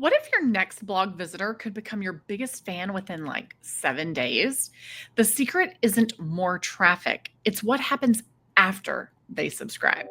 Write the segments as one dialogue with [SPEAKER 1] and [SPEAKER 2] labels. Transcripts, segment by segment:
[SPEAKER 1] What if your next blog visitor could become your biggest fan within like 7 days? The secret isn't more traffic, it's what happens after they subscribe.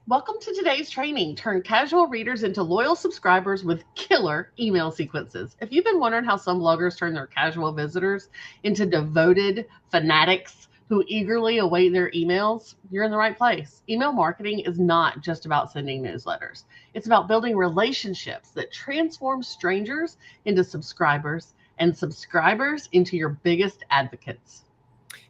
[SPEAKER 2] Welcome to today's training. Turn casual readers into loyal subscribers with killer email sequences. If you've been wondering how some bloggers turn their casual visitors into devoted fanatics who eagerly await their emails, you're in the right place. Email marketing is not just about sending newsletters. It's about building relationships that transform strangers into subscribers and subscribers into your biggest advocates.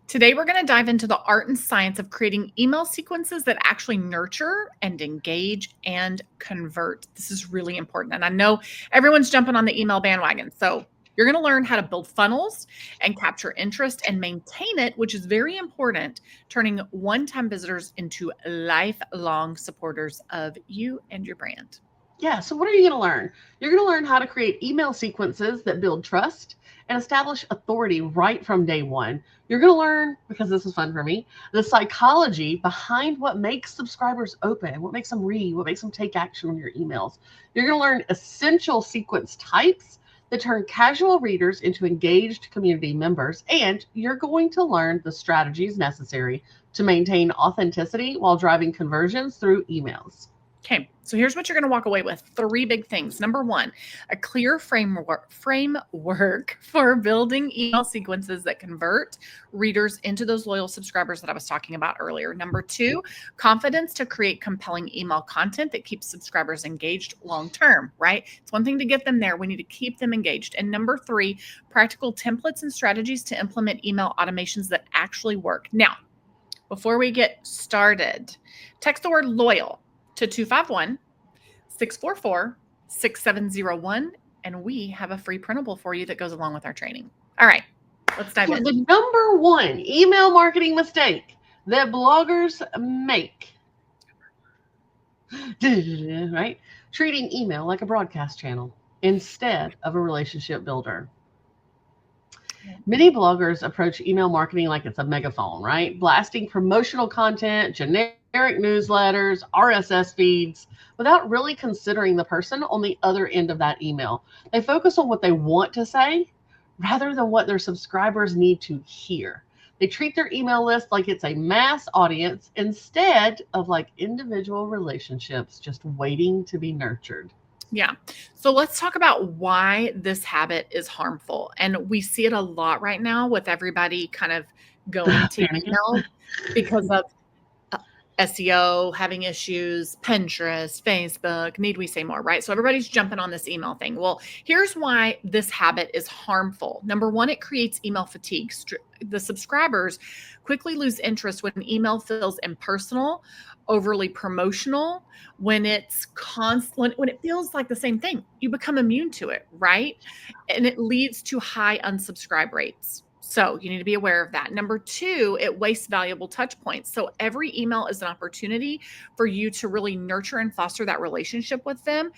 [SPEAKER 1] Today, we're going to dive into the art and science of creating email sequences that actually nurture and engage and convert. This is really important. And I know everyone's jumping on the email bandwagon. So you're going to learn how to build funnels and capture interest and maintain it, which is very important, turning one-time visitors into lifelong supporters of you and your brand.
[SPEAKER 2] Yeah, so what are you going to learn? You're going to learn how to create email sequences that build trust and establish authority right from day one. You're going to learn, because this is fun for me, the psychology behind what makes subscribers open, what makes them read, what makes them take action on your emails. You're going to learn essential sequence types that turn casual readers into engaged community members, and you're going to learn the strategies necessary to maintain authenticity while driving conversions through emails.
[SPEAKER 1] Okay, so here's what you're going to walk away with. 3 big things. Number 1, a clear framework for building email sequences that convert readers into those loyal subscribers that I was talking about earlier. Number 2, confidence to create compelling email content that keeps subscribers engaged long term, right? It's one thing to get them there. We need to keep them engaged. And number 3, practical templates and strategies to implement email automations that actually work. Now, before we get started, text the word loyal to 251-644-6701, and we have a free printable for you that goes along with our training. All right, let's dive in.
[SPEAKER 2] The number one email marketing mistake that bloggers make, right? Treating email like a broadcast channel instead of a relationship builder. Many bloggers approach email marketing like it's a megaphone, right? Blasting promotional content, generic newsletters, RSS feeds, without really considering the person on the other end of that email. They focus on what they want to say rather than what their subscribers need to hear. They treat their email list like it's a mass audience instead of like individual relationships just waiting to be nurtured.
[SPEAKER 1] Yeah. So let's talk about why this habit is harmful. And we see it a lot right now with everybody kind of going to email because of SEO, having issues, Pinterest, Facebook, need we say more, right? So everybody's jumping on this email thing. Well, here's why this habit is harmful. Number 1, it creates email fatigue. The subscribers quickly lose interest when email feels impersonal, overly promotional, when it's constant, when it feels like the same thing. You become immune to it, right? And it leads to high unsubscribe rates. So you need to be aware of that. Number 2, it wastes valuable touch points. So every email is an opportunity for you to really nurture and foster that relationship with them.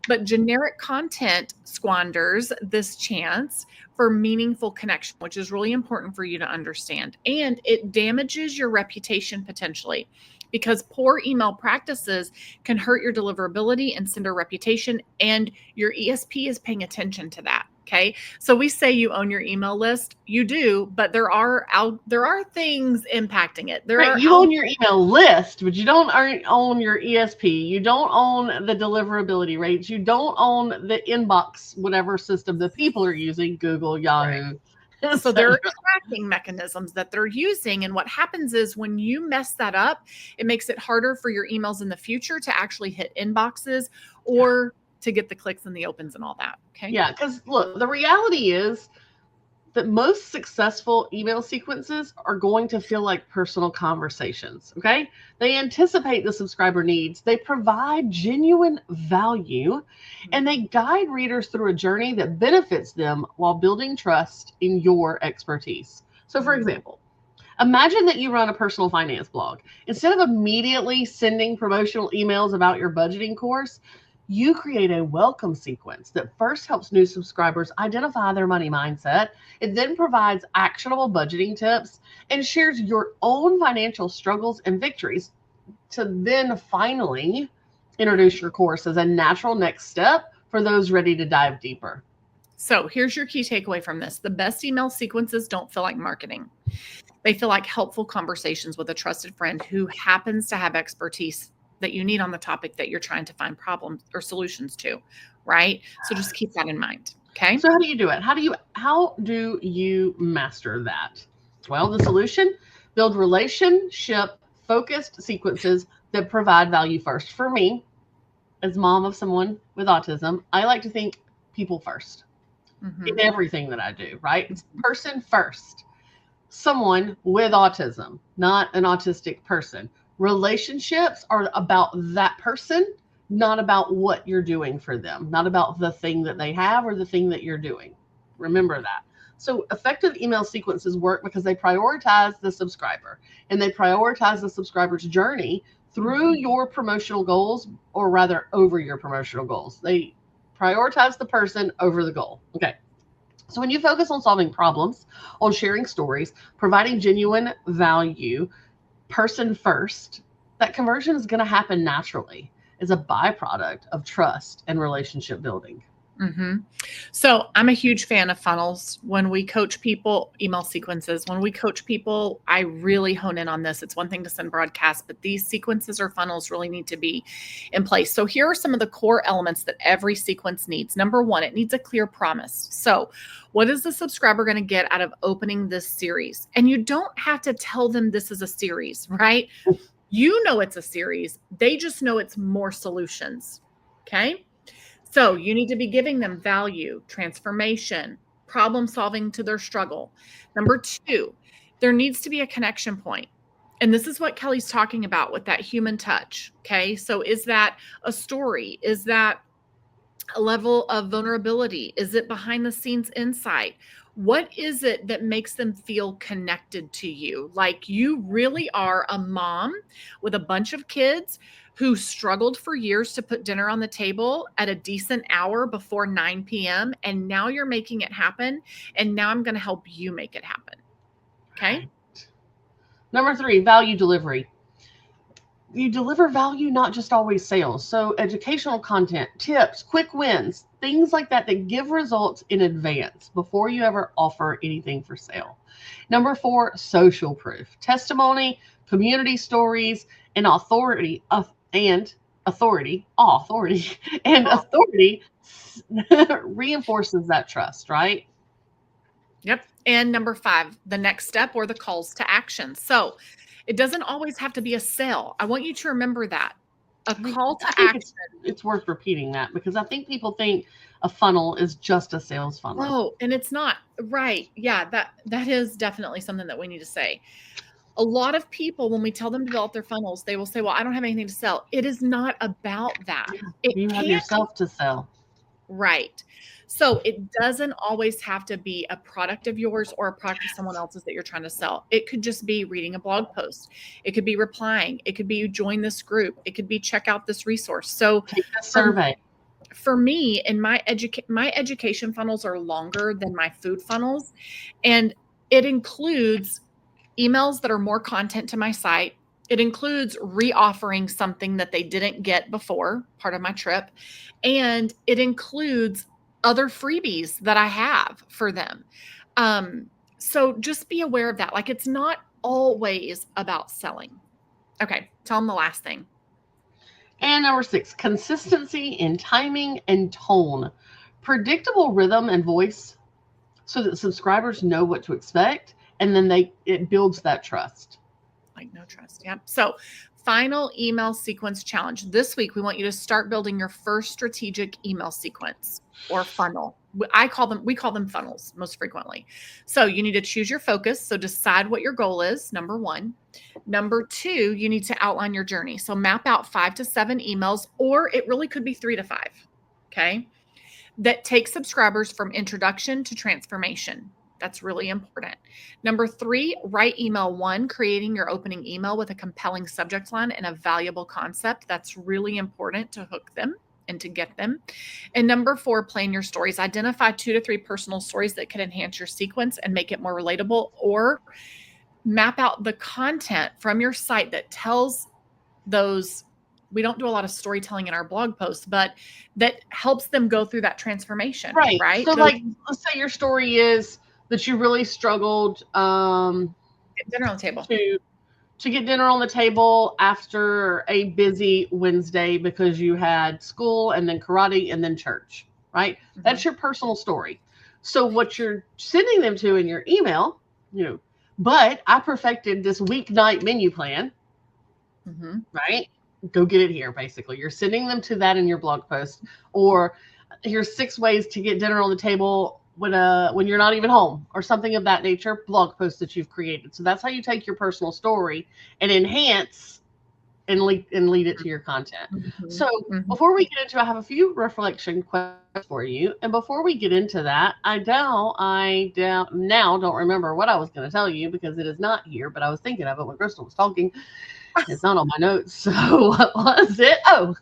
[SPEAKER 1] But generic content squanders this chance for meaningful connection, which is really important for you to understand. And it damages your reputation potentially, because poor email practices can hurt your deliverability and sender reputation, and your ESP is paying attention to that. Okay. So we say you own your email list. You do, but there are things impacting it.
[SPEAKER 2] You own your email list, but you don't own your ESP. You don't own the deliverability rates. You don't own the inbox, whatever system that people are using, Google, Yahoo.
[SPEAKER 1] Right. So there are tracking mechanisms that they're using. And what happens is when you mess that up, it makes it harder for your emails in the future to actually hit inboxes or to get the clicks and the opens and all that. Okay.
[SPEAKER 2] Yeah. Because look, the reality is that most successful email sequences are going to feel like personal conversations. Okay. They anticipate the subscriber needs. They provide genuine value, and they guide readers through a journey that benefits them while building trust in your expertise. So for example, Imagine that you run a personal finance blog. Instead of immediately sending promotional emails about your budgeting course, you create a welcome sequence that first helps new subscribers identify their money mindset. It then provides actionable budgeting tips and shares your own financial struggles and victories to then finally introduce your course as a natural next step for those ready to dive deeper.
[SPEAKER 1] So here's your key takeaway from this. The best email sequences don't feel like marketing. They feel like helpful conversations with a trusted friend who happens to have expertise that you need on the topic that you're trying to find problems or solutions to, right? So just keep that in mind. Okay.
[SPEAKER 2] So how do you do it? How do you master that? Well, the solution: build relationship focused sequences that provide value first. For me, as mom of someone with autism, I like to think people first in everything that I do, right? It's person first. Someone with autism, not an autistic person. Relationships are about that person, not about what you're doing for them, not about the thing that they have or the thing that you're doing. Remember that. So effective email sequences work because they prioritize the subscriber and they prioritize the subscriber's journey through your promotional goals, or rather over your promotional goals. They prioritize the person over the goal. Okay. So when you focus on solving problems, on sharing stories, providing genuine value, person first, that conversion is going to happen naturally as a byproduct of trust and relationship building.
[SPEAKER 1] So I'm a huge fan of funnels. When we coach people, email sequences, when we coach people, I really hone in on this. It's one thing to send broadcasts, but these sequences or funnels really need to be in place. So here are some of the core elements that every sequence needs. Number one, it needs a clear promise. So what is the subscriber going to get out of opening this series? And you don't have to tell them this is a series, right? You know it's a series. They just know it's more solutions. Okay. So you need to be giving them value, transformation, problem solving to their struggle. Number two, there needs to be a connection point. And this is what Kelly's talking about with that human touch. Okay. So is that a story? Is that a level of vulnerability? Is it behind the scenes insight? What is it that makes them feel connected to you? Like you really are a mom with a bunch of kids who struggled for years to put dinner on the table at a decent hour before 9 p.m. And now you're making it happen. And now I'm going to help you make it happen. Okay.
[SPEAKER 2] Right. Number three, value delivery. You deliver value, not just always sales. So educational content, tips, quick wins, things like that that give results in advance before you ever offer anything for sale. Number four, social proof. Testimony, community stories, and authority and authority reinforces that trust, right?
[SPEAKER 1] Yep. And number five, the next step or the calls to action. So it doesn't always have to be a sale. I want you to remember that. A call to action.
[SPEAKER 2] It's worth repeating that because I think people think a funnel is just a sales funnel.
[SPEAKER 1] Oh, and it's not. Right. Yeah, that is definitely something that we need to say. A lot of people, when we tell them to develop their funnels, they will say, well, I don't have anything to sell. It is not about that.
[SPEAKER 2] You have yourself to sell.
[SPEAKER 1] Right. So it doesn't always have to be a product of yours or a product of someone else's that you're trying to sell. It could just be reading a blog post. It could be replying. It could be you join this group. It could be check out this resource. So
[SPEAKER 2] take a survey.
[SPEAKER 1] For me, and my education funnels are longer than my food funnels. And it includes emails that are more content to my site. It includes reoffering something that they didn't get before, part of my trip. And it includes other freebies that I have for them. So just be aware of that. Like it's not always about selling. Okay, tell them the last thing.
[SPEAKER 2] And number six, consistency in timing and tone. Predictable rhythm and voice so that subscribers know what to expect, and then it builds that trust.
[SPEAKER 1] Like no trust. Yep. So final email sequence challenge. This week, we want you to start building your first strategic email sequence or funnel. We call them funnels most frequently. So you need to choose your focus. So decide what your goal is, number one. Number two, you need to outline your journey. So map out 5 to 7 emails, or it really could be 3 to 5. Okay. That take subscribers from introduction to transformation. That's really important. Number 3, write email 1, creating your opening email with a compelling subject line and a valuable concept. That's really important to hook them and to get them. And number 4, plan your stories. Identify 2 to 3 personal stories that could enhance your sequence and make it more relatable, or map out the content from your site that tells those. We don't do a lot of storytelling in our blog posts, but that helps them go through that transformation,
[SPEAKER 2] Right.
[SPEAKER 1] right?
[SPEAKER 2] So, like, let's say your story is that you really struggled
[SPEAKER 1] Dinner on the table.
[SPEAKER 2] to get dinner on the table after a busy Wednesday because you had school and then karate and then church, right? Mm-hmm. That's your personal story. So what you're sending them to in your email, but I perfected this weeknight menu plan, right? Go get it here, basically. You're sending them to that in your blog post, or here's 6 ways to get dinner on the table when you're not even home, or something of that nature, blog post that you've created. So that's how you take your personal story and enhance and lead it to your content. So before we get into, I have a few reflection questions for you. And before we get into that, I now don't remember what I was going to tell you because it is not here, but I was thinking of it when Crystal was talking. It's not on my notes. So what was it? Oh,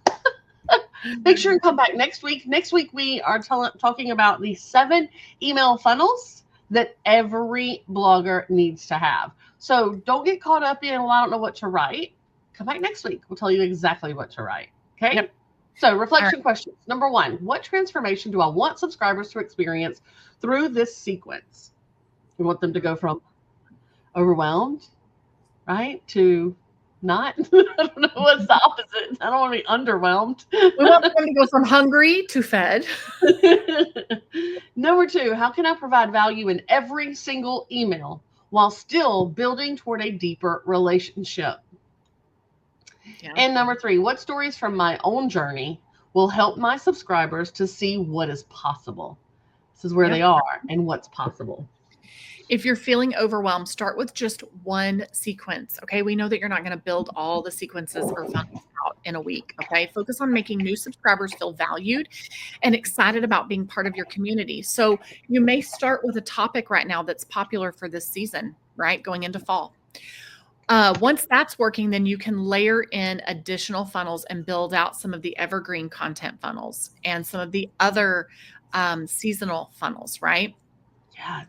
[SPEAKER 2] make sure and come back next week. Next week, we are talking about the 7 email funnels that every blogger needs to have. So don't get caught up in, well, I don't know what to write. Come back next week. We'll tell you exactly what to write. Okay? Yep. So reflection questions. Number 1, what transformation do I want subscribers to experience through this sequence? We want them to go from overwhelmed, right, to not. I don't know what's the opposite. I don't want to be underwhelmed.
[SPEAKER 1] We want them to go from hungry to fed.
[SPEAKER 2] Number 2, how can I provide value in every single email while still building toward a deeper relationship? Yeah. And number 3, what stories from my own journey will help my subscribers to see what is possible? This is where they are and what's possible.
[SPEAKER 1] If you're feeling overwhelmed, start with just one sequence. Okay. We know that you're not going to build all the sequences or funnels out in a week. Okay. Focus on making new subscribers feel valued and excited about being part of your community. So you may start with a topic right now that's popular for this season, right? Going into fall. Once that's working, then you can layer in additional funnels and build out some of the evergreen content funnels and some of the other seasonal funnels, right?
[SPEAKER 2] Yeah.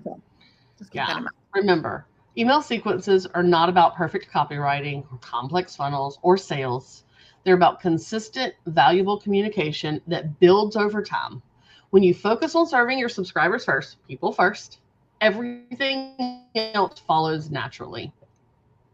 [SPEAKER 2] Remember, email sequences are not about perfect copywriting or complex funnels or sales. They're about consistent, valuable communication that builds over time. When you focus on serving your subscribers first, people first, everything else follows naturally.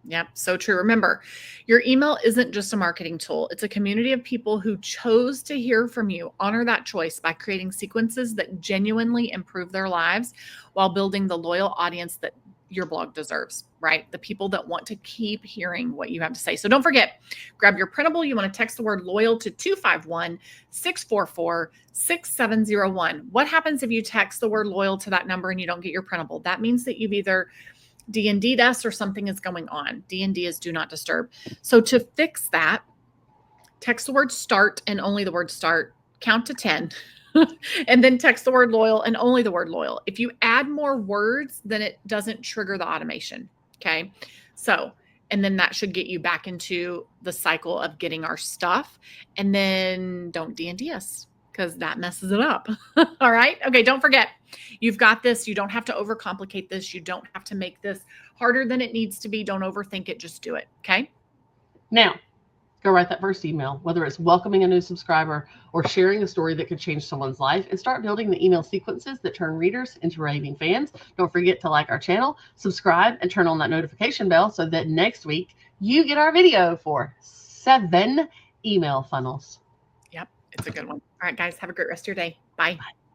[SPEAKER 1] Yep, so true. Remember, your email isn't just a marketing tool. It's a community of people who chose to hear from you. Honor that choice by creating sequences that genuinely improve their lives while building the loyal audience that your blog deserves, right? The people that want to keep hearing what you have to say. So don't forget, grab your printable. You want to text the word loyal to 251-644-6701. What happens if you text the word loyal to that number and you don't get your printable? That means that you've either D&D'd us or something is going on. D&D is do not disturb. So to fix that, text the word start and only the word start, count to 10, and then text the word loyal and only the word loyal. If you add more words, then it doesn't trigger the automation. Okay. So, and then that should get you back into the cycle of getting our stuff, and then don't D&D us, because that messes it up. All right. Okay. Don't forget, you've got this. You don't have to overcomplicate this. You don't have to make this harder than it needs to be. Don't overthink it. Just do it. Okay.
[SPEAKER 2] Now, go write that first email, whether it's welcoming a new subscriber or sharing a story that could change someone's life, and start building the email sequences that turn readers into raving fans. Don't forget to like our channel, subscribe, and turn on that notification bell so that next week you get our video for 7 email funnels.
[SPEAKER 1] Yep. It's a good one. All right, guys, have a great rest of your day. Bye. Bye.